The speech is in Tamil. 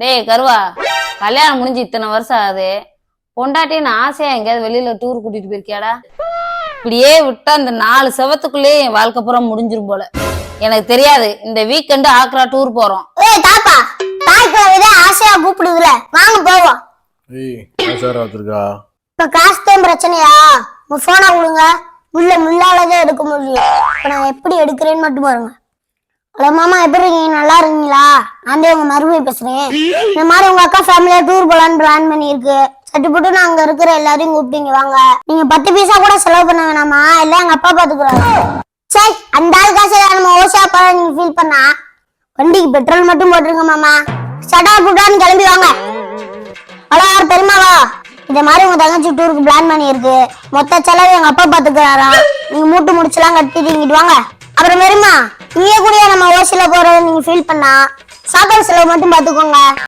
டேய் கருவா, கல்யாணம் முடிஞ்சு இத்தனை வருஷம் ஆகுது. பொண்டாட்டின்னு ஆசையா எங்கேயாவது வெளியில டூர் கூட்டிட்டு போயிருக்கியாடா? இப்படியே விட்டா இந்த 4 செவத்துக்குள்ளேயே என் வாழ்க்கை பூரா முடிஞ்சிரும் போல. எனக்கு தெரியாது, இந்த வீக்கெண்டு ஆக்ரா டூர் போறோம். ஏய் தாப்பா, தாய்க்கு விட ஆசையா கூப்பிடுதுல, வாங்க போவோம். ஏய் ஆசாரா வச்சிருக்கா. இப்ப காசு தான் பிரச்சனையா? உங்க போனை கொடுங்க, முள்ளாலதான் எடுக்க முடியும். இப்ப நான் எப்படி எடுக்கிறேன்னு மட்டும் பாருங்க. ஹலோ மாமா, எப்படி இருக்கீங்க? நல்லா இருக்கீங்களா? நான் தான் உங்க மருமகை பேசுறேன். இந்த மாதிரி உங்க அக்கா ஃபேமிலியா டூர் போலான்னு பிளான் பண்ணிருக்கு. சட்டுப்பட்டு நான் அங்க இருக்கிற எல்லாரையும் கூப்பிட்டீங்க வாங்க. நீங்க 10 பைசா கூட செலவு பண்ண வேணாமா, எல்லாம் எங்க அப்பா பாத்துக்கிறாரு. சரி, அந்த ஆள் காசை நம்ம ஓசா போல நீங்க ஃபீல் பண்ணா வண்டிக்கு பெட்ரோல் மட்டும் போட்டுருங்க மாமா. சடா புட்டான்னு கிளம்பி வாங்க. ஹலோ யார் பெருமாவா? இந்த மாதிரி உங்க தங்கச்சி டூருக்கு பிளான் பண்ணிருக்கு. மொத்த செலவு எங்க அப்பா பாத்துக்கிறாரா. நீங்க மூட்டு முடிச்செல்லாம் கட்டிட்டு இங்கிட்டு வாங்க. அப்புறம் பெருமா, நீங்க கூட நம்ம ஓசில போறத நீங்க ஃபீல் பண்ணா சாப்பாடு செலவு மட்டும் பாத்துக்கோங்க.